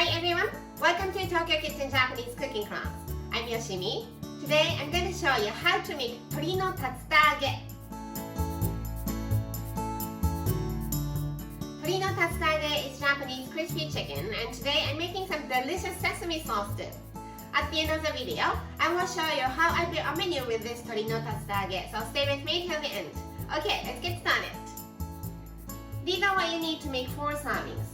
Hi everyone! Welcome to Tokyo Kitchen Japanese cooking class. I'm Yoshimi. Today I'm going to show you how to make tori no tatsutage. Tori no tatsutage is Japanese crispy chicken, and today I'm making some delicious sesame sauce too. At the end of the video, I will show you how I built a menu with this tori no tatsutage, so stay with me till the end. Okay, let's get started. These are what you need to make 4 servings.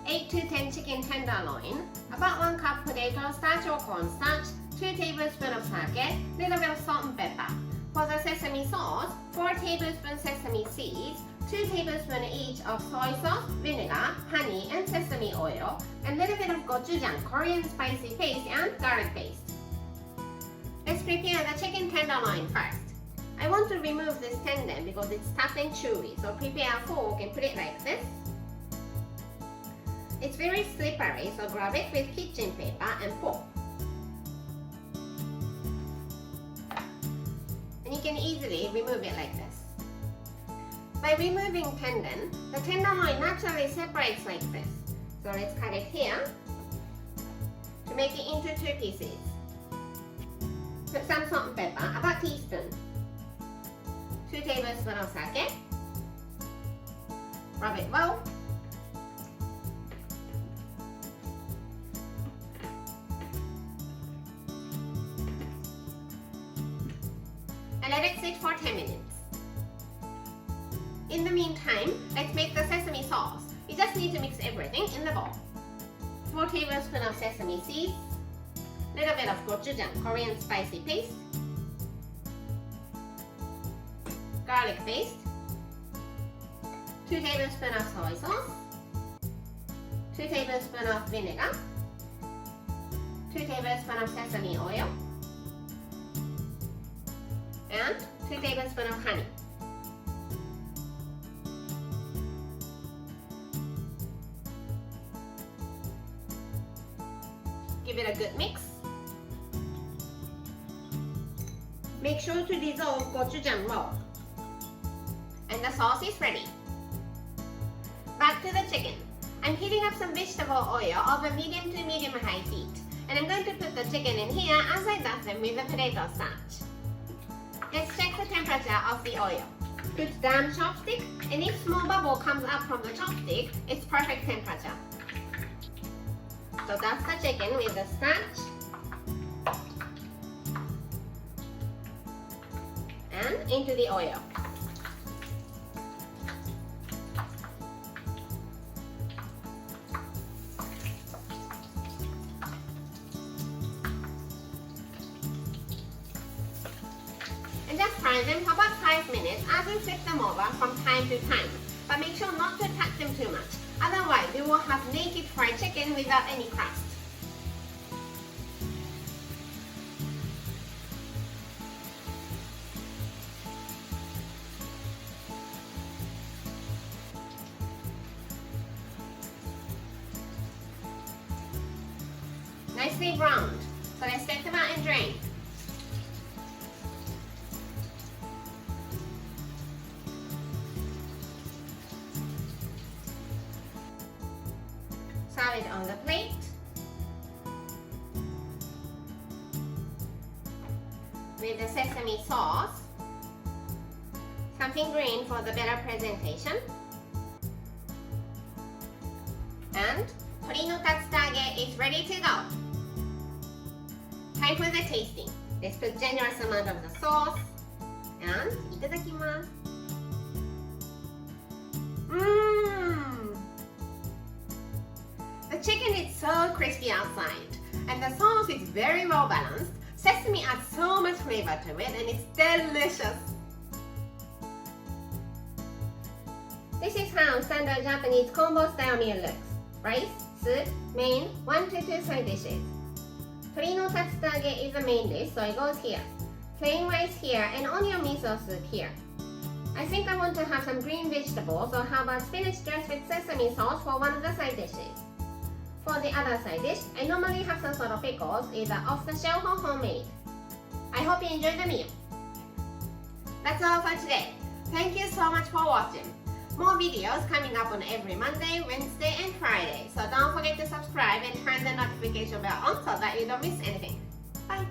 8 to 10 chicken tenderloin, about 1 cup potato starch or cornstarch, 2 tablespoons of sake, little bit of salt and pepper. For the sesame sauce, 4 tablespoons sesame seeds, 2 tablespoons each of soy sauce, vinegar, honey, and sesame oil, and little bit of gochujang, Korean spicy paste, and garlic paste. Let's prepare the chicken tenderloin first. I want to remove this tendon because it's tough and chewy, so prepare a fork and put it like this. It's very slippery, so grab it with kitchen paper and fork. And you can easily remove it like this. By removing tendon, the tenderloin naturally separates like this. So let's cut it here to make it into 2 pieces. Put some salt and pepper, about a teaspoon. 2 tablespoons of sake. Rub it well. And let it sit for 10 minutes. In the meantime, let's make the sesame sauce. You just need to mix everything in the bowl. 4 tablespoons of sesame seeds, little bit of gochujang, Korean spicy paste, garlic paste, 2 tablespoons of soy sauce, 2 tablespoons of vinegar, 2 tablespoons of sesame oil, and 2 tablespoons of honey. Give it a good mix. Make sure to dissolve gochujang well. And the sauce is ready. Back to the chicken. I'm heating up some vegetable oil over medium to medium high heat. And I'm going to put the chicken in here as I dust them with the potato starch. Let's check the temperature of the oil. Put down chopstick, and if small bubble comes up from the chopstick, it's perfect temperature. So dust the chicken with the starch and into the oil. And just fry them for about 5 minutes as you flip them over from time to time. But make sure not to touch them too much. Otherwise, you will have naked fried chicken without any crust. Nicely browned. So let's take them out and drain. Serve it on the plate. With the sesame sauce, something green for the better presentation, and tori no tatsutage is ready to go. Time for the tasting. Let's put generous amount of the sauce and itadakimasu. The chicken is so crispy outside, and the sauce is very well balanced. Sesame adds so much flavor to it, and it's delicious. This is how standard Japanese combo style meal looks. Rice, soup, main, 1 to 2 side dishes. Tori no tatsutage is the main dish, so it goes here. Plain rice here, and onion miso soup here. I think I want to have some green vegetables, so how about spinach dressed with sesame sauce for one of the side dishes? For the other side dish, I normally have some sort of pickles, either off the shelf or homemade. I hope you enjoyed the meal. That's all for today. Thank you so much for watching. More videos coming up on every Monday, Wednesday, and Friday. So don't forget to subscribe and turn the notification bell on so that you don't miss anything. Bye!